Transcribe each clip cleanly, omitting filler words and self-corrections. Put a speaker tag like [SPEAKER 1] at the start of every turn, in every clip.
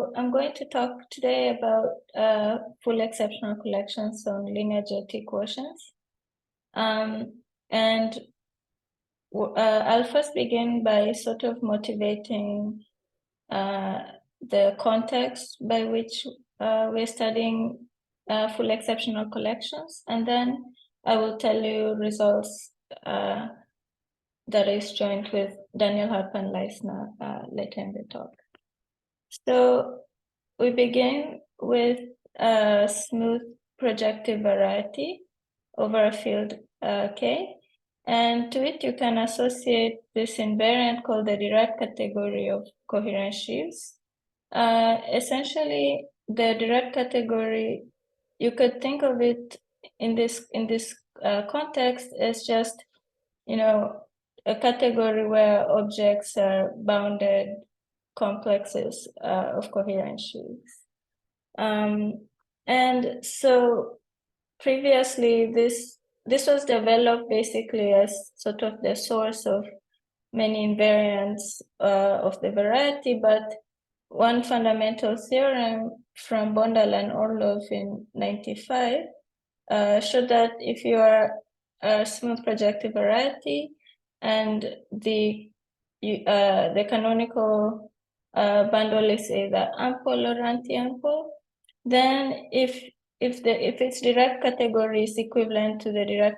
[SPEAKER 1] So I'm going to talk today about full exceptional collections on linear GIT quotients. And I'll first begin by sort of motivating the context by which we're studying full exceptional collections. And then I will tell you results that is joined with Daniel Harpan-Leisner later in the talk. So we begin with a smooth projective variety over a field K. And to it, you can associate this invariant called the derived category of coherent sheaves. Essentially, the derived category, you could think of it in this context as just, a category where objects are bounded complexes of coherent sheaves. And so previously, this was developed basically as sort of the source of many invariants of the variety, but one fundamental theorem from Bondal and Orlov in 95 showed that if you are a smooth projective variety and the canonical bundle is either ample or anti-ample, then if its derived category is equivalent to the derived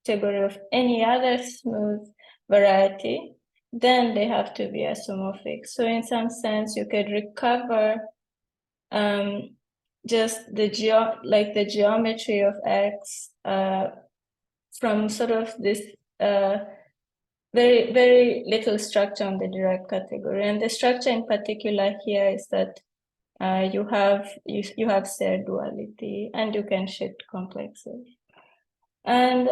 [SPEAKER 1] category of any other smooth variety, then they have to be isomorphic. So in some sense, you could recover just the geometry of X from sort of this very, very little structure on the derived category. And the structure in particular here is that you have shared duality and you can shift complexes. And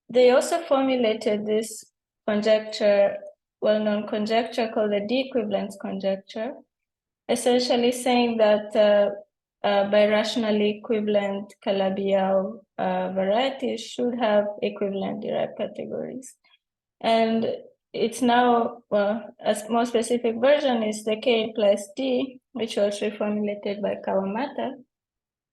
[SPEAKER 1] they also formulated this conjecture, well-known conjecture called the D-equivalence conjecture, essentially saying that birationally equivalent Calabi-Yau varieties should have equivalent derived categories. And it's now, a more specific version is the K plus D, which was reformulated by Kawamata.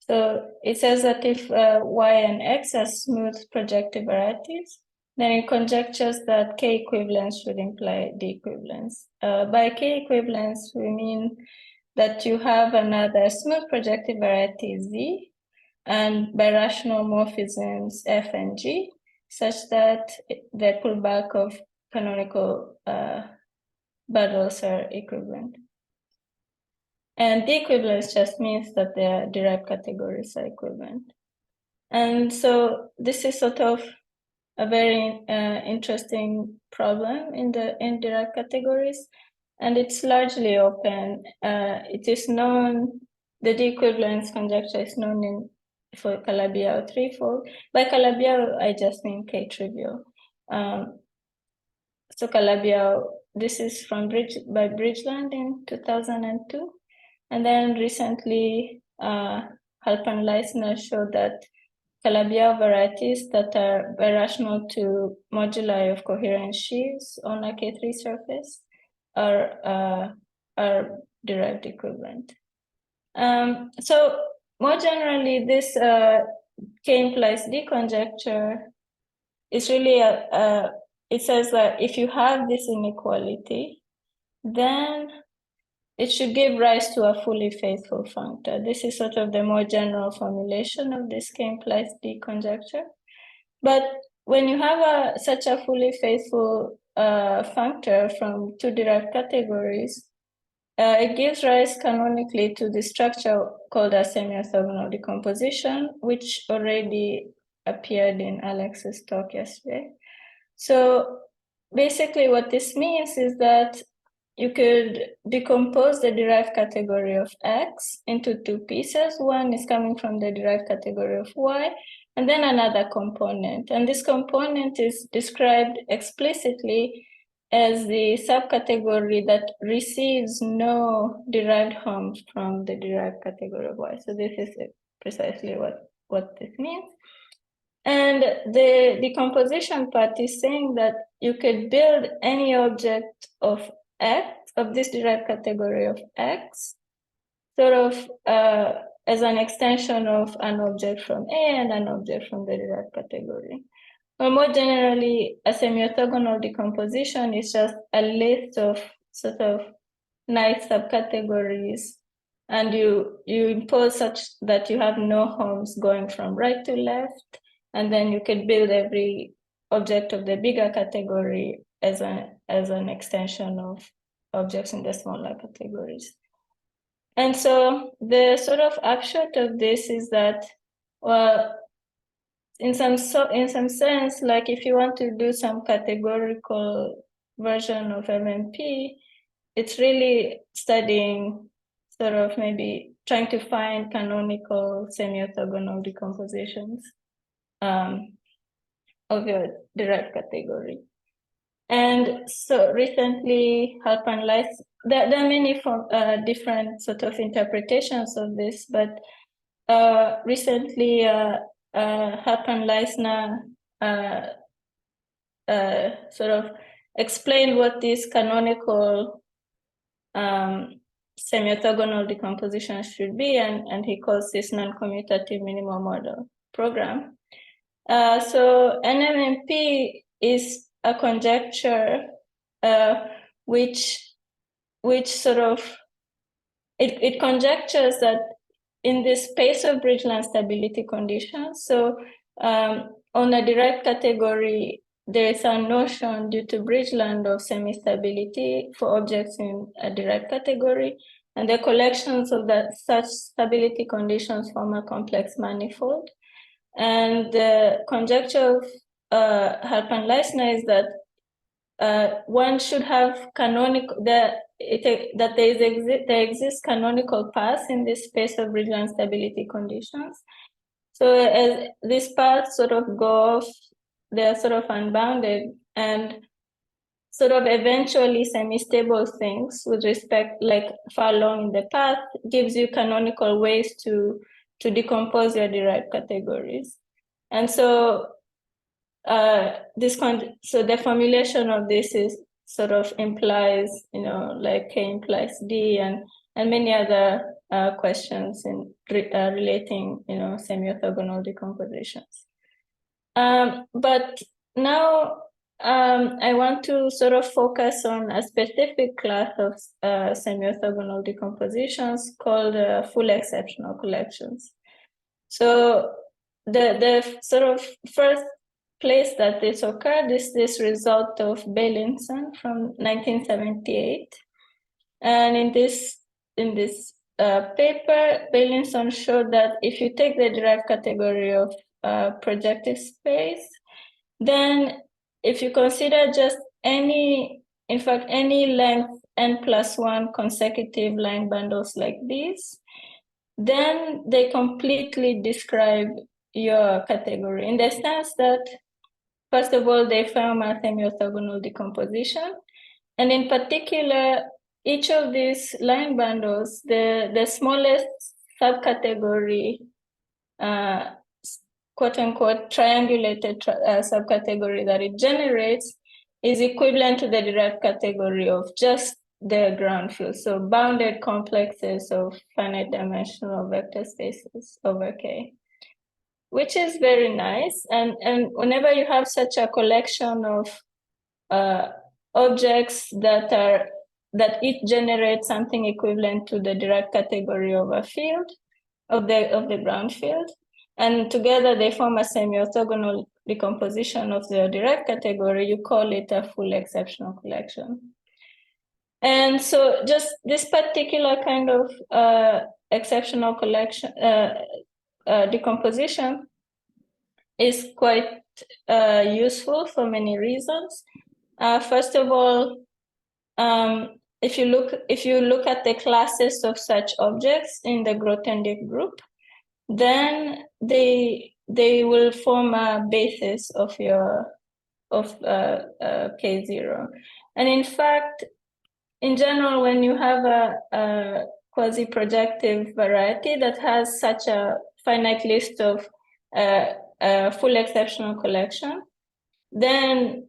[SPEAKER 1] So it says that if Y and X are smooth projective varieties, then it conjectures that K equivalence should imply D equivalence. By K equivalence, we mean that you have another smooth projective variety Z and birational morphisms F and G, such that the pullback of canonical bundles are equivalent. And the equivalence just means that their derived categories are equivalent. And so this is sort of a very interesting problem in derived categories, and it's largely open. It is known, the D-equivalence conjecture is known for Calabi-Yau threefold. By Calabi-Yau, I just mean K-trivial. So Calabi-Yau, this is from by Bridgeland in 2002. And then recently, Harpan-Leisner showed that Calabi-Yau varieties that are birational to moduli of coherent sheaves on a K3 surface are derived equivalent. So more generally, this K implies D conjecture is really it says that if you have this inequality, then it should give rise to a fully faithful functor. This is sort of the more general formulation of this K implies D conjecture. But when you have such a fully faithful functor from two derived categories, it gives rise canonically to the structure called a semi-orthogonal decomposition, which already appeared in Alex's talk yesterday. So basically what this means is that you could decompose the derived category of X into two pieces. One is coming from the derived category of Y, and then another component. And this component is described explicitly as the subcategory that receives no derived harm from the derived category of Y. So this is precisely what this means. And the decomposition part is saying that you could build any object of X, of this derived category of X, sort of as an extension of an object from A and an object from the derived category. Or more generally, a semi-orthogonal decomposition is just a list of sort of nice subcategories, and you impose such that you have no homes going from right to left, and then you can build every object of the bigger category as an extension of objects in the smaller categories. And so the sort of upshot of this is that, well, in some sense, like if you want to do some categorical version of MMP, it's really studying sort of maybe trying to find canonical semi-orthogonal decompositions of your derived category. And so recently, Halpan Leis, there are many different sort of interpretations of this, but recently Halpan Leisner sort of explained what these canonical semi-orthogonal decomposition should be, and he calls this non-commutative minimal model program. So NMMP is a conjecture which sort of it conjectures that in this space of Bridgeland stability conditions, so on a derived category, there is a notion due to Bridgeland of semi-stability for objects in a derived category, and the collections of such stability conditions form a complex manifold. And the conjecture of Halpan Leisner is that one should have canonical, there exists canonical paths in this space of Bridgeland stability conditions. So as these paths sort of go off, they're sort of unbounded, and sort of eventually semi-stable things with respect, like far along in the path, gives you canonical ways to decompose your derived categories. And so so the formulation of this is sort of implies, like K implies D, and many other questions in relating, semi-orthogonal decompositions. But now I want to sort of focus on a specific class of semi-orthogonal decompositions called full exceptional collections. So the sort of first place that this occurred is this result of Beilinson from 1978. And in this paper, Beilinson showed that if you take the derived category of projective space, then if you consider just any length n+1 consecutive line bundles like these, then they completely describe your category in the sense that, first of all, they form a semi-orthogonal decomposition. And in particular, each of these line bundles, the smallest subcategory, quote unquote, triangulated subcategory that it generates is equivalent to the derived category of just the ground field. So bounded complexes of finite dimensional vector spaces over K, which is very nice. And whenever you have such a collection of objects that each generate something equivalent to the derived category of a field, of the ground field, and together they form a semi-orthogonal decomposition of the derived category, you call it a full exceptional collection. And so just this particular kind of exceptional collection decomposition is quite useful for many reasons. First of all, if you look at the classes of such objects in the Grothendieck group, then they will form a basis of your K0. And in fact, in general, when you have a quasi-projective variety that has such a finite list of a full exceptional collection, then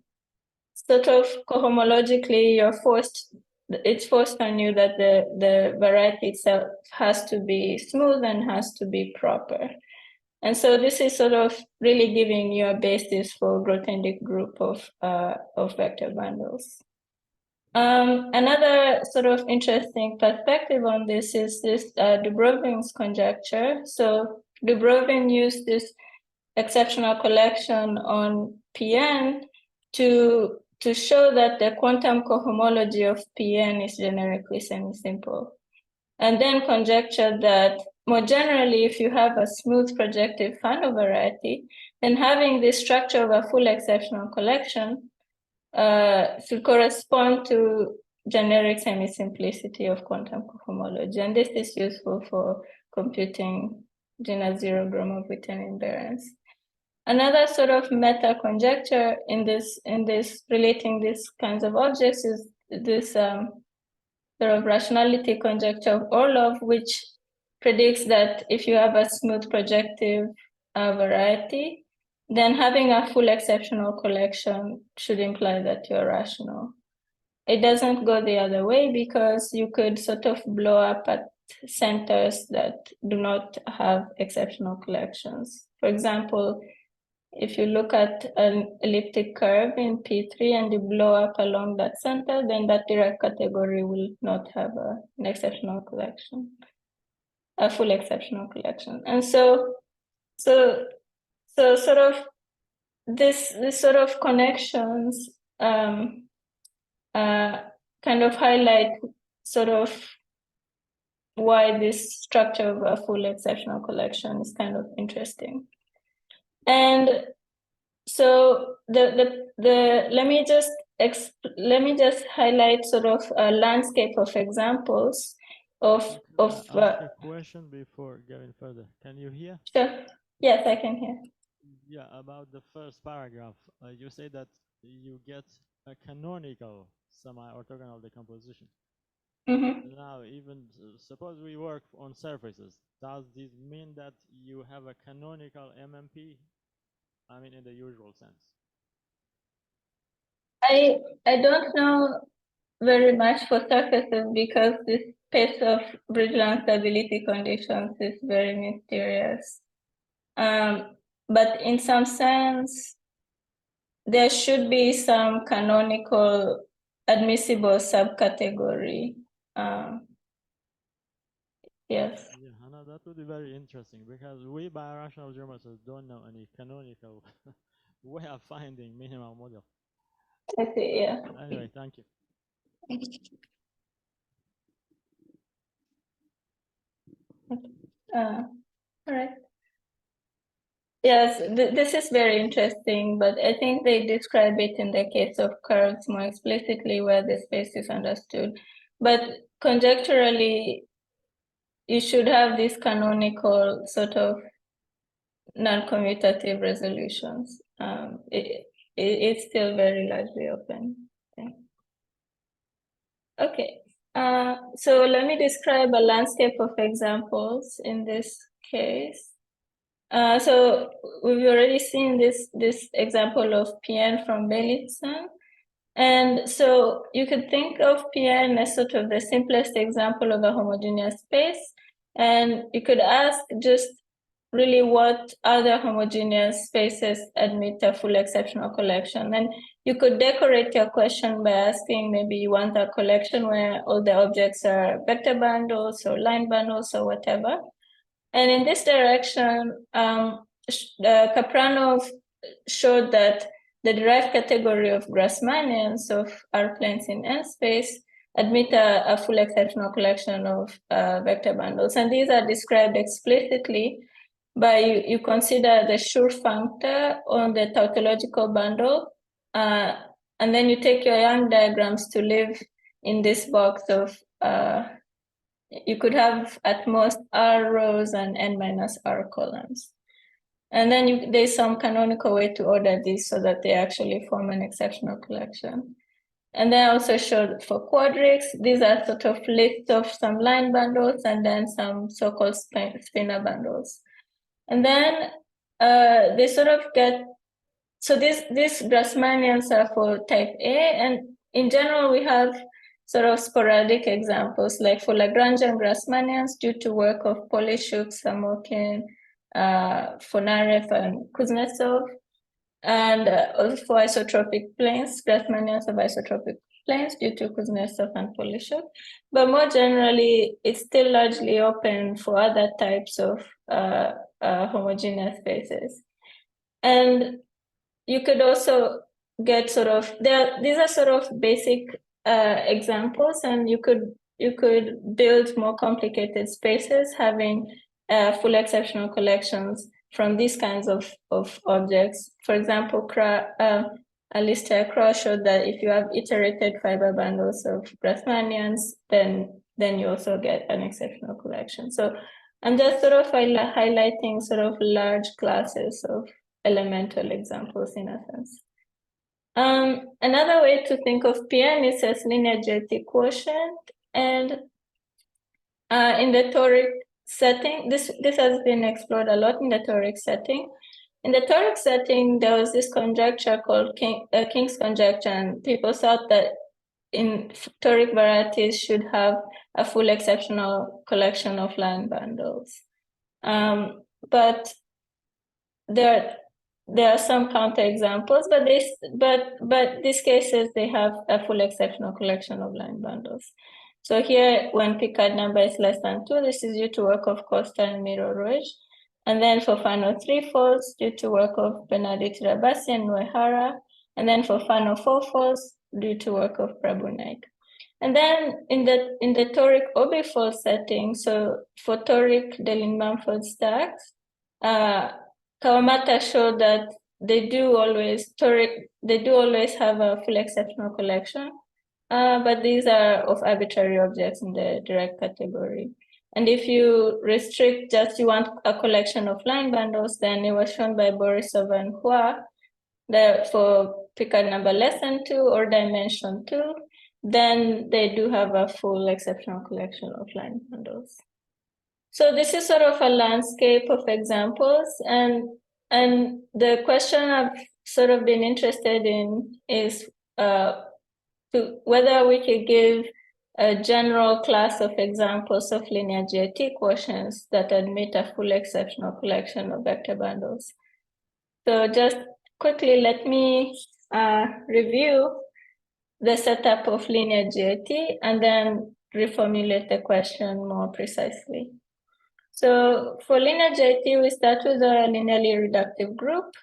[SPEAKER 1] sort of cohomologically you're forced it's forced on you that the variety itself has to be smooth and has to be proper. And so this is sort of really giving you a basis for grothendric group of vector bundles. Another sort of interesting perspective on this is this Dubrovin's conjecture. So Dubrovin used this exceptional collection on PN to show that the quantum cohomology of PN is generically semi-simple. And then conjectured that more generally, if you have a smooth projective Fano variety, then having this structure of a full exceptional collection should correspond to generic semi-simplicity of quantum cohomology. And this is useful for computing genus zero Gromov-Witten invariance. Another sort of meta conjecture in this relating these kinds of objects is this sort of rationality conjecture of Orlov, which predicts that if you have a smooth projective variety, then having a full exceptional collection should imply that you're rational. It doesn't go the other way because you could sort of blow up at centers that do not have exceptional collections. For example, if you look at an elliptic curve in P3 and you blow up along that center, then that direct category will not have an exceptional collection, a full exceptional collection. And so sort of this sort of connections kind of highlight sort of why this structure of a full exceptional collection is kind of interesting. And so let me just highlight sort of a landscape of examples of
[SPEAKER 2] ask a question before going further. Can you hear?
[SPEAKER 1] Sure. Yes, I can hear.
[SPEAKER 2] Yeah, about the first paragraph, you say that you get a canonical semi-orthogonal decomposition. Now, even suppose we work on surfaces, does this mean that you have a canonical MMP? I mean, in the usual sense.
[SPEAKER 1] I don't know very much for surfaces because this space of Bridgeland stability conditions is very mysterious. But in some sense, there should be some canonical admissible subcategory. Yes.
[SPEAKER 2] Yeah, Hannah, that would be very interesting because we birational geometers don't know any canonical way of finding minimal model.
[SPEAKER 1] I see, yeah.
[SPEAKER 2] Anyway, thank you.
[SPEAKER 1] All right. Yes, this is very interesting, but I think they describe it in the case of curves more explicitly where the space is understood. But conjecturally, you should have these canonical sort of non-commutative resolutions. It's still very largely open. Okay, so let me describe a landscape of examples in this case. So we've already seen this example of PN from Beilinson. And so you could think of PN as sort of the simplest example of a homogeneous space. And you could ask just really what other homogeneous spaces admit a full exceptional collection. And you could decorate your question by asking maybe you want a collection where all the objects are vector bundles or line bundles or whatever. And in this direction, Kapranov showed that the derived category of Grassmannians of R-planes in N-space admit a full exceptional collection of vector bundles. And these are described explicitly by you consider the Schur functor on the tautological bundle, and then you take your Young diagrams to live in this box of you could have at most R rows and N minus R columns. And then there's some canonical way to order these so that they actually form an exceptional collection. And then I also showed for quadrics, these are sort of lists of some line bundles and then some so-called spinor bundles. And then they sort of get, so these Grassmannians are for type A, and in general we have sort of sporadic examples, like for Lagrangian Grassmannians, due to work of Polishuk, Samokin, Fonarev, and Kuznetsov, and also for isotropic planes, Grassmannians of isotropic planes due to Kuznetsov and Polishuk. But more generally, it's still largely open for other types of homogeneous spaces. And you could also get sort of, these are sort of basic examples, and you could build more complicated spaces having full exceptional collections from these kinds of objects. For example, Alistair Crow showed that if you have iterated fiber bundles of Grassmannians, then you also get an exceptional collection. So I'm just sort of highlighting sort of large classes of elemental examples in a sense. Another way to think of PN is as linear GIT quotient, and in the toric setting, this has been explored a lot in the toric setting. In the toric setting, there was this conjecture called King's conjecture, and people thought that in toric varieties should have a full exceptional collection of line bundles. But there are some counterexamples, but these cases, they have a full exceptional collection of line bundles. So here, when Picard number is less than 2, this is due to work of Costa and Miro-Roig. And then for Fano 3-folds, due to work of Bernardi Tirabassi and Uehara. And then for Fano 4-folds, due to work of Prabhu-Naik. And then in the toric obifold setting, so for toric Deligne-Mumford stacks, Kawamata showed that they do always have a full exceptional collection, but these are of arbitrary objects in the direct category. And if you restrict just you want a collection of line bundles, then it was shown by Borisov and Hua that for Picard number less than 2 or dimension 2, then they do have a full exceptional collection of line bundles. So this is sort of a landscape of examples, and the question I've sort of been interested in is whether we could give a general class of examples of linear GIT quotients that admit a full exceptional collection of vector bundles. So just quickly, let me review the setup of linear GIT and then reformulate the question more precisely. So for linear GIT, we start with a linearly reductive group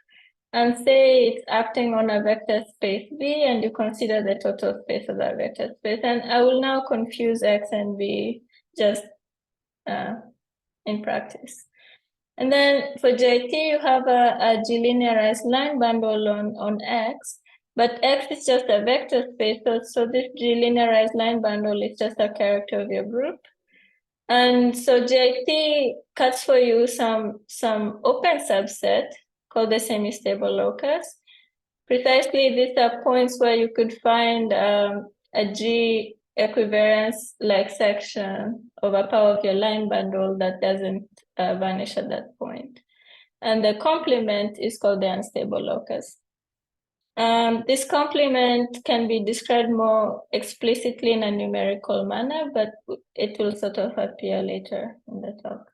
[SPEAKER 1] and say it's acting on a vector space V, and you consider the total space of that vector space. And I will now confuse X and V just in practice. And then for GIT, you have a G-linearized line bundle on X, but X is just a vector space, so this G-linearized line bundle is just a character of your group. And so GIT cuts for you some open subset called the semi-stable locus. Precisely, these are points where you could find a G equivariance-like section of a power of your line bundle that doesn't vanish at that point. And the complement is called the unstable locus. This complement can be described more explicitly in a numerical manner, but it will sort of appear later in the talk.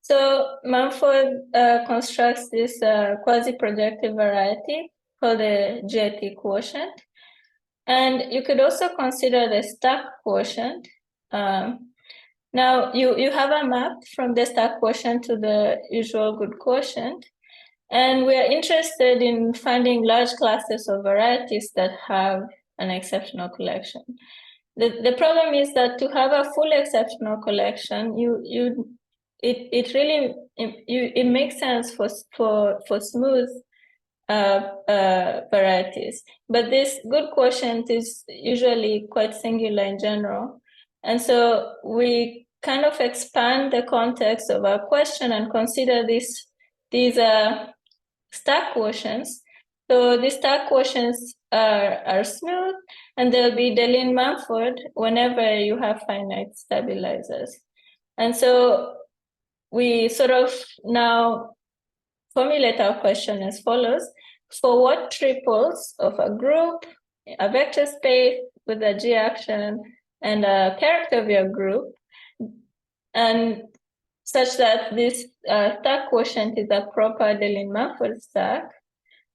[SPEAKER 1] So Mumford constructs this quasi-projective variety called the GIT quotient. And you could also consider the stack quotient. Now, you have a map from the stack quotient to the usual good quotient. And we are interested in finding large classes of varieties that have an exceptional collection. The problem is that to have a full exceptional collection, it makes sense for smooth varieties, but this good quotient is usually quite singular in general, and so we kind of expand the context of our question and consider these stack quotients. So these stack quotients are smooth, and they'll be Deligne-Mumford whenever you have finite stabilizers. And so we sort of now formulate our question as follows. For what triples of a group, a vector space, with a G action and a character of your group, and such that this stack quotient is a proper Deligne-Mumford stack.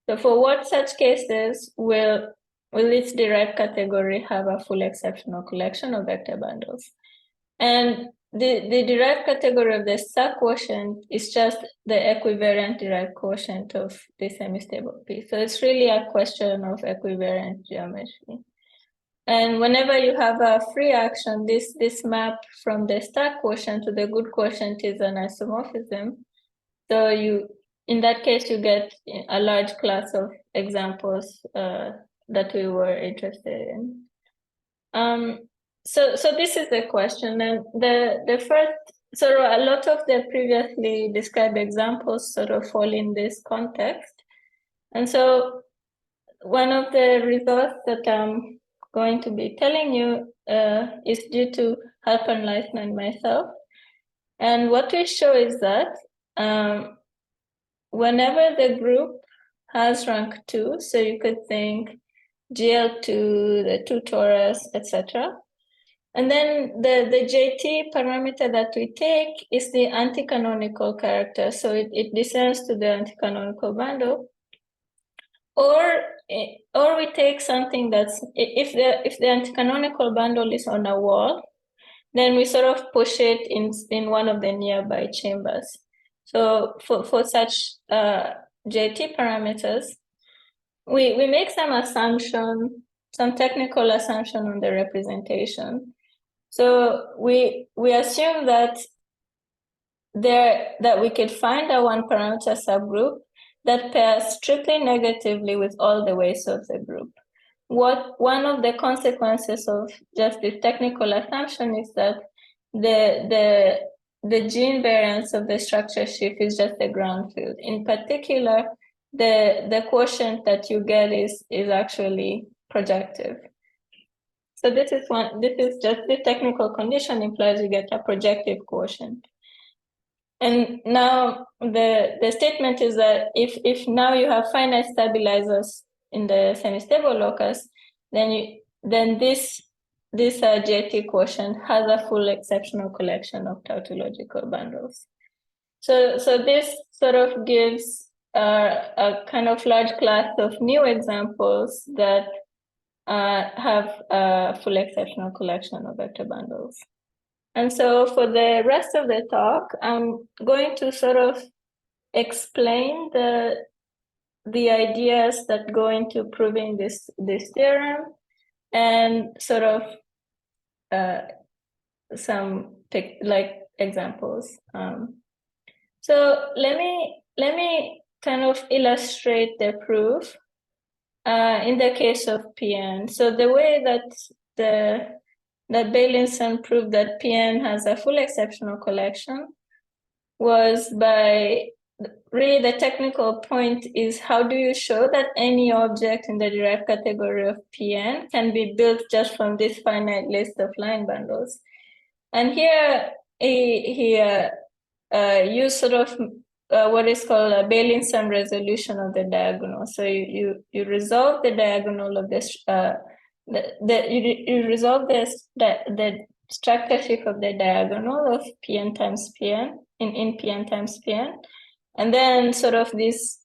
[SPEAKER 1] So for what such cases will its derived category have a full exceptional collection of vector bundles? And the derived category of the stack quotient is just the equivariant derived quotient of the semistable P. So it's really a question of equivariant geometry. And whenever you have a free action, this map from the stack quotient to the good quotient is an isomorphism. So in that case, you get a large class of examples that we were interested in. So this is the question, and the first, so a lot of the previously described examples sort of fall in this context. And so one of the results that I'm going to be telling you is due to Halpern, Leisner, and myself. And what we show is that whenever the group has rank 2, so you could think GL2, the 2 torus, etc. And then the GIT parameter that we take is the anti-canonical character. So it descends to the anti-canonical bundle. Or we take something that's, if the anti-canonical bundle is on a wall, then we sort of push it in one of the nearby chambers. So for such GIT parameters, we make some assumption, some technical assumption on the representation. So we assume that we could find a one parameter subgroup that pairs strictly negatively with all the weights of the group. One of the consequences of just this technical assumption is that the G invariance of the structure sheaf is just the ground field. In particular, the quotient that you get is actually projective. So this is just the technical condition implies you get a projective quotient. And now the statement is that if now you have finite stabilizers in the semi-stable locus, then this GIT quotient has a full exceptional collection of tautological bundles. So this sort of gives a kind of large class of new examples that have a full exceptional collection of vector bundles. And so for the rest of the talk, I'm going to sort of explain the ideas that go into proving this theorem, and sort of some examples. So let me kind of illustrate the proof in the case of PN. So the way that Bailinson proved that PN has a full exceptional collection was by, really the technical point is how do you show that any object in the derived category of PN can be built just from this finite list of line bundles. And here he used sort of what is called a Bailinson resolution of the diagonal. So you resolve the diagonal of this, you resolve the structure sheaf of the diagonal of Pn times Pn in Pn times Pn, and then sort of these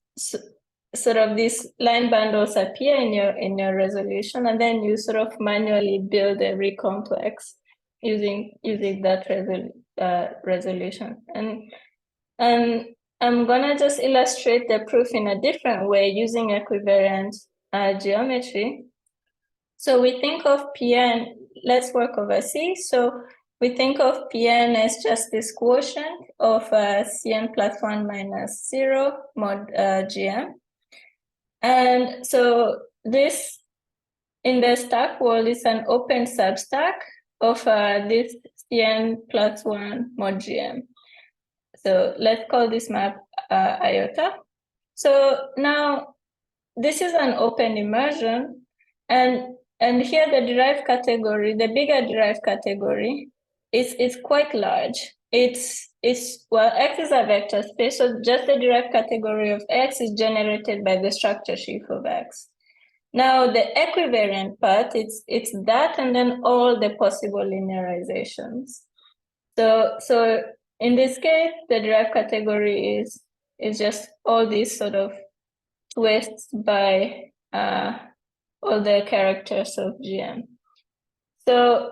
[SPEAKER 1] line bundles appear in your resolution, and then you sort of manually build a recomplex using that resolution. And I'm gonna just illustrate the proof in a different way using equivariant geometry. So we think of Pn, let's work over C. So we think of Pn as just this quotient of Cn plus 1 minus 0 mod Gm. And so this, in the stack world, is an open substack of this Cn plus 1 mod Gm. So let's call this map iota. So now this is an open immersion, and here the derived category, the bigger derived category, is quite large. It's well, X is a vector space, so just the derived category of X is generated by the structure sheaf of X. Now the equivariant part, it's that and then all the possible linearizations. So in this case, the derived category is just all these sort of twists by all the characters of GM. So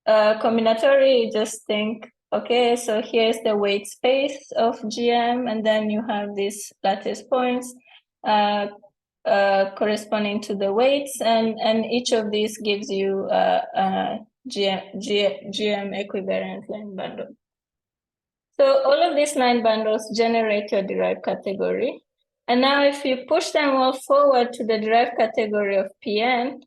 [SPEAKER 1] combinatory, just think, okay, so here's the weight space of GM, and then you have these lattice points corresponding to the weights, and each of these gives you GM equivariant line bundle. So all of these line bundles generate your derived category. And now if you push them all forward to the derived category of Pn,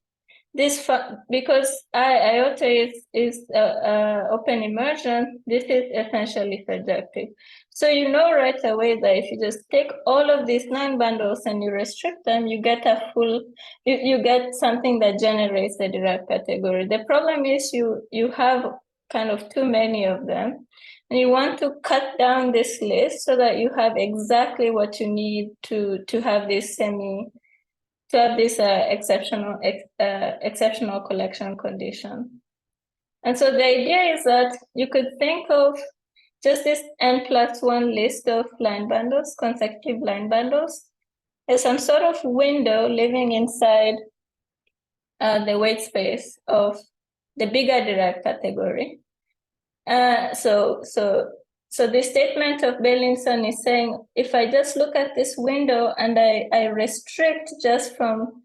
[SPEAKER 1] this because IOTA is open immersion, this is essentially surjective. So you know right away that if you just take all of these line bundles and you restrict them, you get a full, you get something that generates the derived category. The problem is you have kind of too many of them, and you want to cut down this list so that you have exactly what you need to have this exceptional collection condition. And so the idea is that you could think of just this n+1 list of line bundles, consecutive line bundles, as some sort of window living inside the weight space of the bigger derived category. So the statement of Beilinson is saying, if I just look at this window and I restrict just from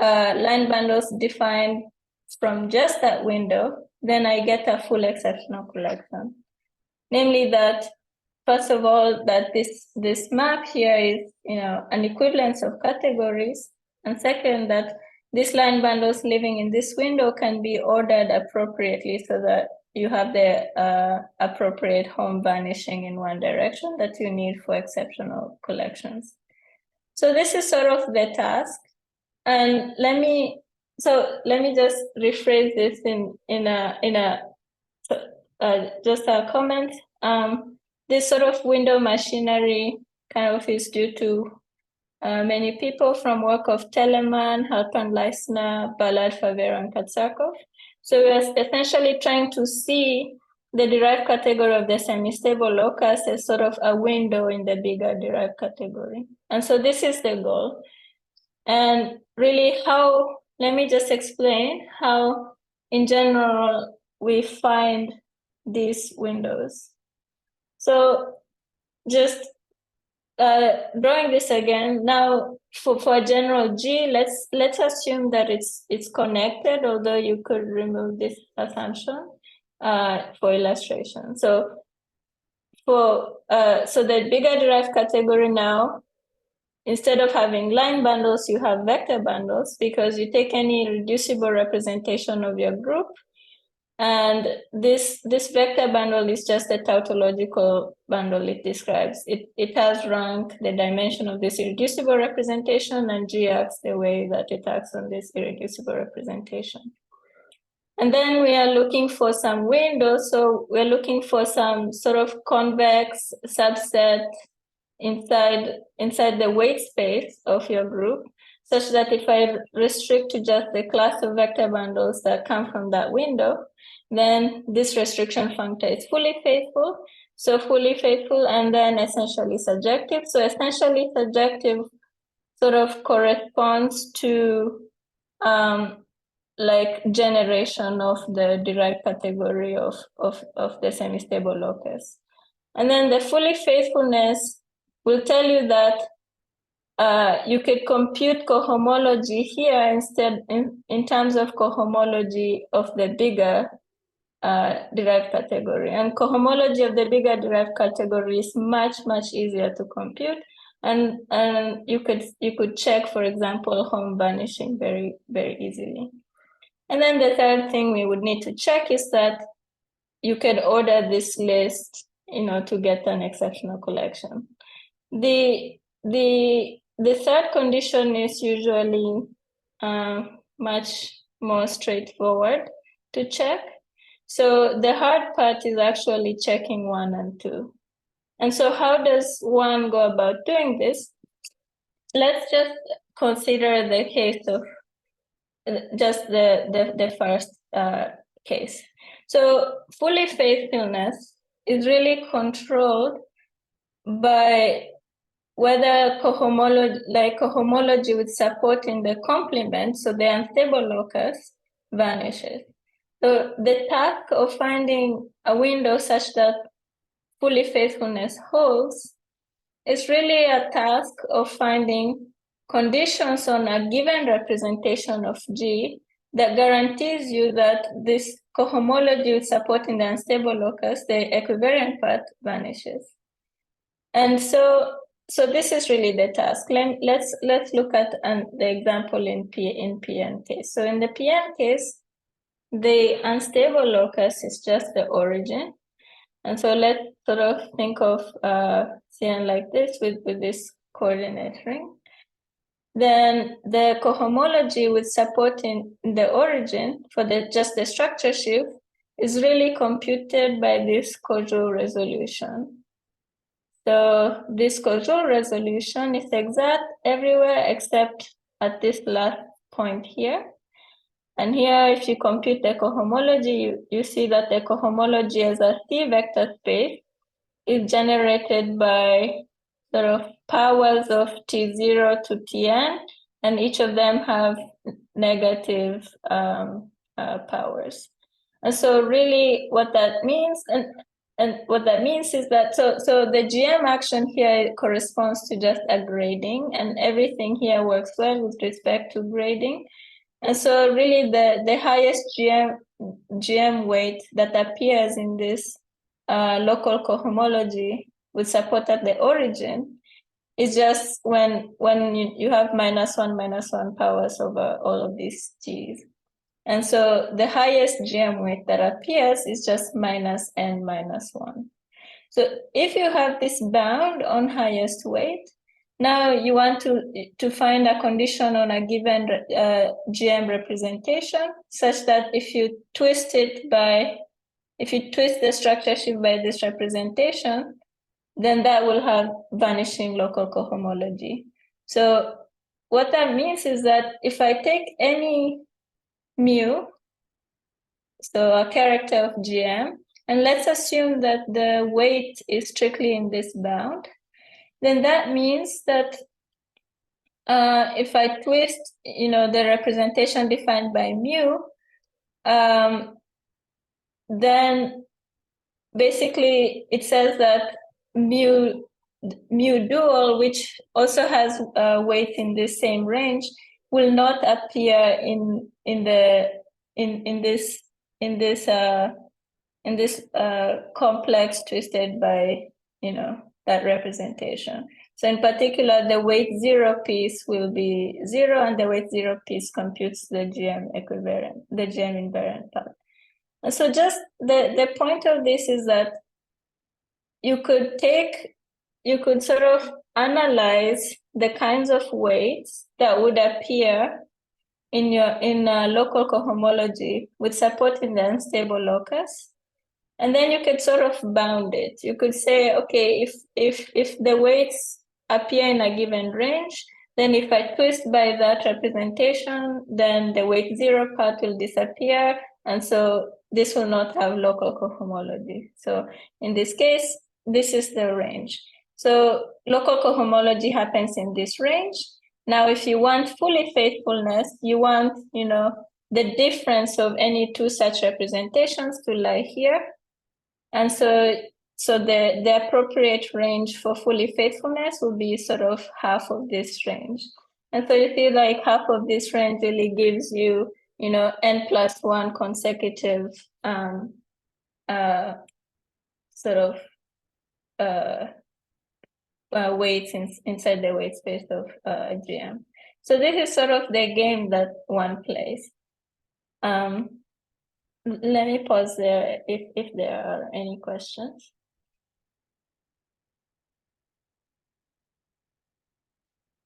[SPEAKER 1] line bundles defined from just that window, then I get a full exceptional collection. Namely that, first of all, that this map here is, an equivalence of categories. And second, that these line bundles living in this window can be ordered appropriately so that you have the appropriate home vanishing in one direction that you need for exceptional collections. So this is sort of the task. And let me just rephrase this just a comment. This sort of window machinery kind of is due to many people from work of Telemann, Halpern, Leisner, Ballard, Favero, and Katsakov. So we're essentially trying to see the derived category of the semi-stable locus as sort of a window in the bigger derived category. And so this is the goal. And really let me just explain how, in general, we find these windows. So just drawing this again, now for a general G, let's assume that it's connected, although you could remove this assumption for illustration. So so the bigger derived category now, instead of having line bundles, you have vector bundles, because you take any reducible representation of your group, and this vector bundle is just a tautological bundle it describes. It has rank, the dimension of this irreducible representation, and G acts the way that it acts on this irreducible representation. And then we are looking for some windows. So we're looking for some sort of convex subset inside the weight space of your group, such that if I restrict to just the class of vector bundles that come from that window, then this restriction functor is fully faithful. So fully faithful and then essentially surjective. So essentially surjective sort of corresponds to like generation of the derived category of the semi-stable locus. And then the fully faithfulness will tell you that you could compute cohomology here instead in terms of cohomology of the bigger derived category. And cohomology of the bigger derived category is much easier to compute. And you could check, for example, home vanishing very easily. And then the third thing we would need to check is that you can order this list, to get an exceptional collection. The third condition is usually much more straightforward to check. So the hard part is actually checking 1 and 2. And so how does one go about doing this? Let's just consider the case of just the first case. So fully faithfulness is really controlled by whether cohomology with support in the complement, so the unstable locus, vanishes. So the task of finding a window such that fully faithfulness holds is really a task of finding conditions on a given representation of G that guarantees you that this cohomology with support in the unstable locus, the equivariant part, vanishes. And so this is really the task. Let's look at the example in PN case. So in the PN case, the unstable locus is just the origin. And so let's sort of think of CN like this with this coordinate ring. Then the cohomology with support in the origin for just the structure shift is really computed by this causal resolution. So this causal resolution is exact everywhere except at this last point here. And here, if you compute the cohomology, you see that the cohomology as a C vector space is generated by sort of powers of T0 to Tn, and each of them have negative powers. And so really what that means, and what that means is that, so the GM action here corresponds to just a grading, and everything here works well with respect to grading. And so really the highest GM weight that appears in this local cohomology with support at the origin is just when you have -1 powers over all of these G's. And so the highest GM weight that appears is just -n-1. So if you have this bound on highest weight, now you want to find a condition on a given GM representation such that if you twist the structure shift by this representation, then that will have vanishing local cohomology. So what that means is that if I take any mu, so a character of GM, and let's assume that the weight is strictly in this bound, then that means that if I twist, the representation defined by mu, then basically it says that mu dual, which also has weight in this same range, will not appear in this complex twisted by that representation. So in particular, the weight 0 piece will be 0, and the weight 0 piece computes the GM equivariant, the GM invariant part. And so just the point of this is that you could sort of analyze the kinds of weights that would appear in local cohomology with support in the unstable locus. And then you could sort of bound it. You could say, okay, if the weights appear in a given range, then if I twist by that representation, then the weight 0 part will disappear. And so this will not have local cohomology. So in this case, this is the range. So local cohomology happens in this range. Now, if you want fully faithfulness, you want, the difference of any two such representations to lie here. And so the appropriate range for fully faithfulness will be sort of half of this range. And so you see like half of this range really gives you, n+1 consecutive sort of weights inside the weight space of GM. So this is sort of the game that one plays. Let me pause there if there are any questions.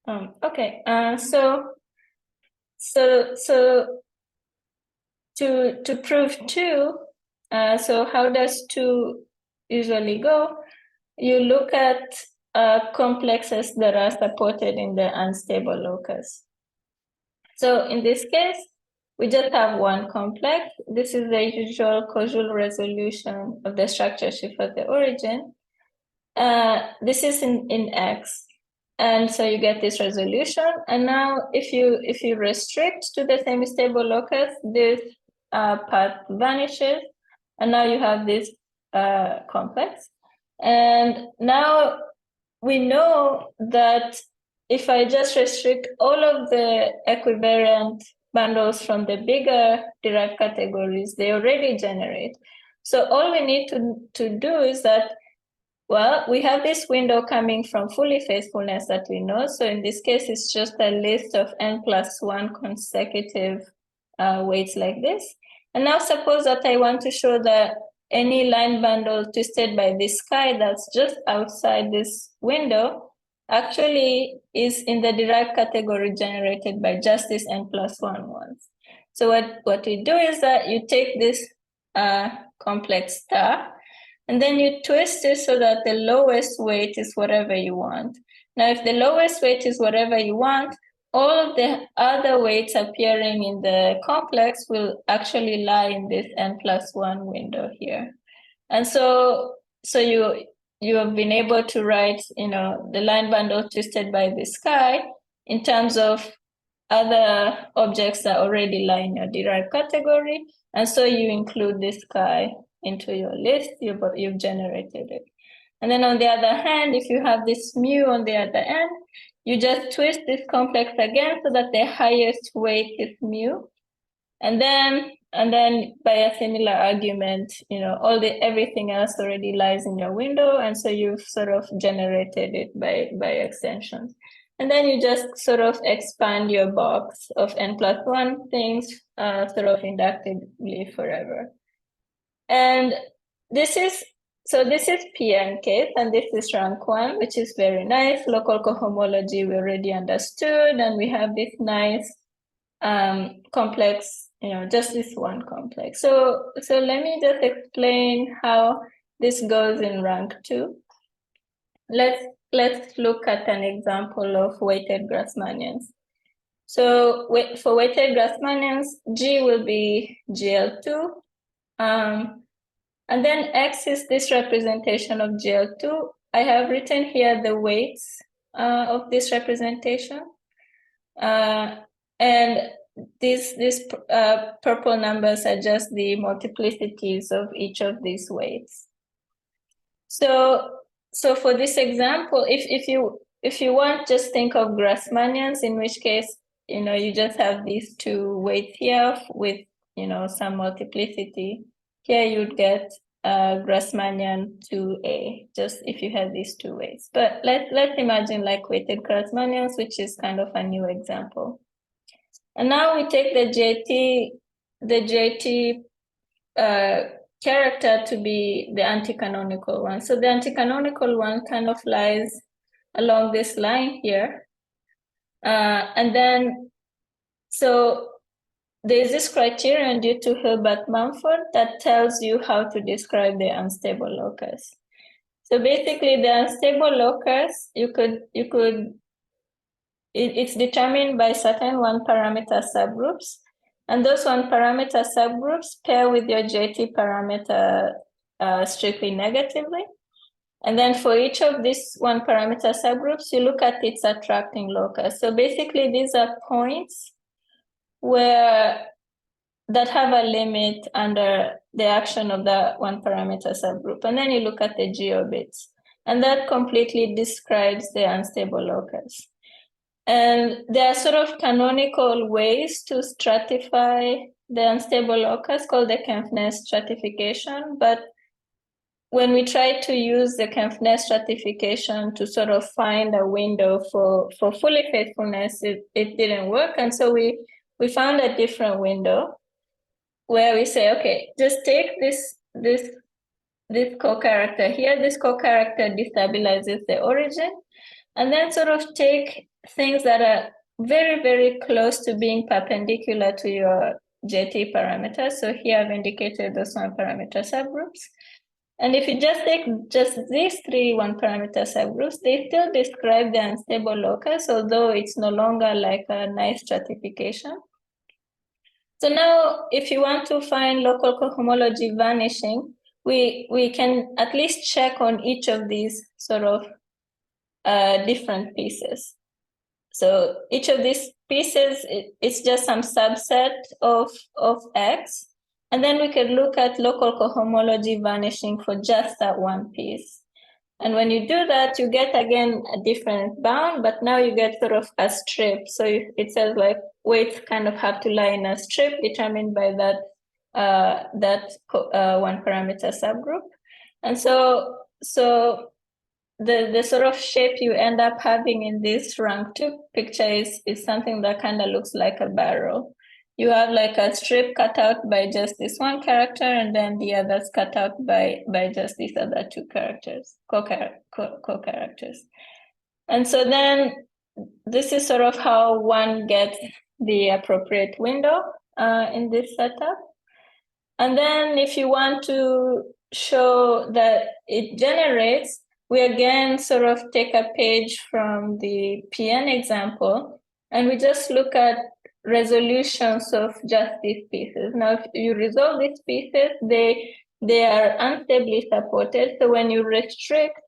[SPEAKER 1] Okay, so to prove 2, so how does 2 usually go? You look at complexes that are supported in the unstable locus. So in this case, we just have one complex. This is the usual causal resolution of the structure shift at the origin. This is in X. And so you get this resolution. And now if you restrict to the semi-stable locus, this part vanishes. And now you have this complex. And now we know that if I just restrict all of the equivariant bundles from the bigger derived categories, they already generate. So all we need to do is that, well, we have this window coming from fully faithfulness that we know. So in this case, it's just a list of n+1 consecutive weights like this. And now suppose that I want to show that any line bundle twisted by this chi that's just outside this window actually is in the derived category generated by just this n+1 ones. So what we do is that you take this complex star, and then you twist it so that the lowest weight is whatever you want. Now, if the lowest weight is whatever you want, all of the other weights appearing in the complex will actually lie in this n+1 window here. And so you have been able to write, the line bundle twisted by the sky in terms of other objects that already lie in your derived category. And so you include this sky into your list, you've generated it. And then on the other hand, if you have this mu on the other end, you just twist this complex again so that the highest weight is mu. And then by a similar argument, everything else already lies in your window. And so you've sort of generated it by extension. And then you just sort of expand your box of n+1 things sort of inductively forever. And this is PN case, and this is rank 1, which is very nice. Local cohomology we already understood, and we have this nice complex, just this one complex. So let me just explain how this goes in rank 2. Let's look at an example of weighted Grassmannians. So for weighted Grassmannians, G will be GL2. And then X is this representation of GL2. I have written here the weights of this representation. And these purple numbers are just the multiplicities of each of these weights. So for this example, if you want, just think of Grassmannians, in which case, you just have these two weights here with, some multiplicity. Here you'd get Grassmannian 2A, just if you had these two weights. But let's imagine like weighted Grassmannians, which is kind of a new example. And now we take the GIT character to be the anti-canonical one. So the anti-canonical one kind of lies along this line here. And then, so there's this criterion due to Hilbert-Mumford that tells you how to describe the unstable locus. So basically the unstable locus, it's determined by certain one parameter subgroups. And those one parameter subgroups pair with your GIT parameter strictly negatively. And then for each of these one parameter subgroups, you look at its attracting locus. So basically these are points that have a limit under the action of the one parameter subgroup. And then you look at the g-orbits. And that completely describes the unstable locus. And there are sort of canonical ways to stratify the unstable locus called the Kempfner stratification. But when we tried to use the Kempfner stratification to sort of find a window for fully faithfulness, it didn't work. And so we found a different window where we say, okay, just take this co-character here. This co-character destabilizes the origin. And then sort of take things that are very, very close to being perpendicular to your GIT parameters. So here I've indicated those one parameter subgroups. And if you just take just these three one-parameter subgroups, they still describe the unstable locus, although it's no longer like a nice stratification. So now, if you want to find local cohomology vanishing, we can at least check on each of these sort of different pieces. So each of these pieces, it's just some subset of X. And then we can look at local cohomology vanishing for just that one piece. And when you do that, you get, again, a different bound, but now you get sort of a strip. So it says like weights kind of have to lie in a strip determined by that one parameter subgroup. And so the sort of shape you end up having in this rank 2 picture is something that kind of looks like a barrel. You have like a strip cut out by just this one character, and then the others cut out by just these other two characters, co-characters. And so then this is sort of how one gets the appropriate window in this setup. And then if you want to show that it generates, we again sort of take a page from the PN example, and we just look at resolutions of just these pieces. Now, if you resolve these pieces, they are unstably supported. So when you restrict,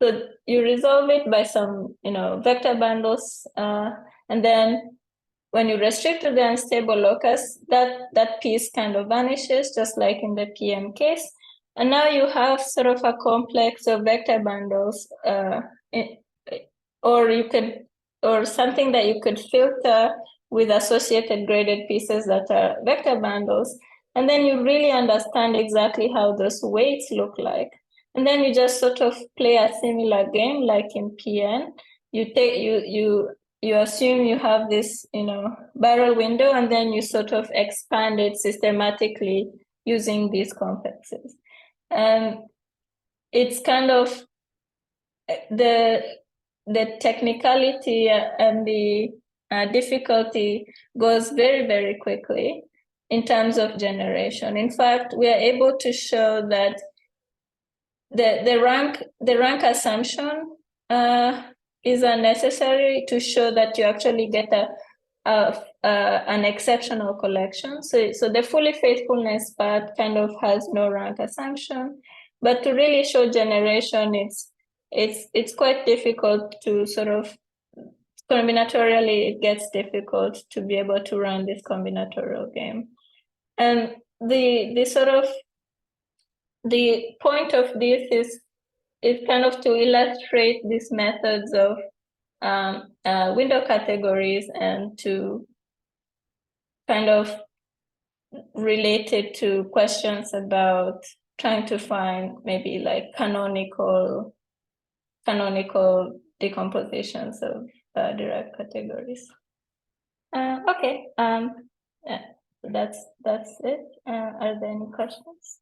[SPEAKER 1] so you resolve it by some, vector bundles, and then when you restrict to the unstable locus, that piece kind of vanishes, just like in the PM case. And now you have sort of a complex of vector bundles, or something that you could filter with associated graded pieces that are vector bundles. And then you really understand exactly how those weights look like. And then you just sort of play a similar game like in PN. You assume you have this, barrel window, and then you sort of expand it systematically using these complexes. And it's kind of the technicality and the difficulty goes very, very quickly in terms of generation. In fact, we are able to show that the rank assumption is unnecessary to show that you actually get an exceptional collection. So the fully faithfulness part kind of has no rank assumption, but to really show generation, it's quite difficult to sort of combinatorially. It gets difficult to be able to run this combinatorial game, and the sort of the point of this is kind of to illustrate these methods of window categories and to kind of relate it to questions about trying to find maybe like canonical decompositions of derived categories. Okay, yeah, that's it. Are there any questions?